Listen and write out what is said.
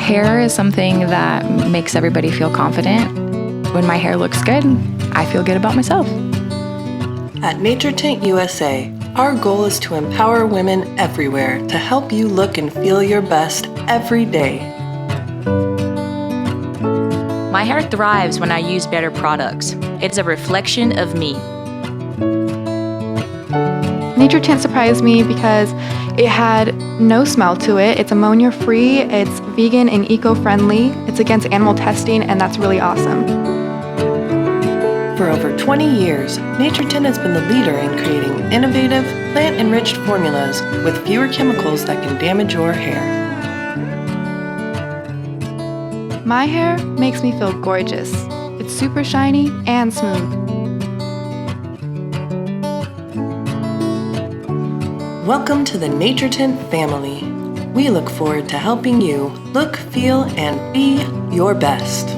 Hair is something that makes everybody feel confident. When my hair looks good, I feel good about myself. At Naturtint USA, our goal is to empower women everywhere to help you look and feel your best every day. My hair thrives when I use better products. It's a reflection of me. Naturtint surprised me because it had no smell to it. It's ammonia-free, it's vegan and eco-friendly, it's against animal testing, and that's really awesome. For over 20 years, Naturtint has been the leader in creating innovative, plant-enriched formulas with fewer chemicals that can damage your hair. My hair makes me feel gorgeous. It's super shiny and smooth. Welcome to the Naturtint family. We look forward to helping you look, feel, and be your best.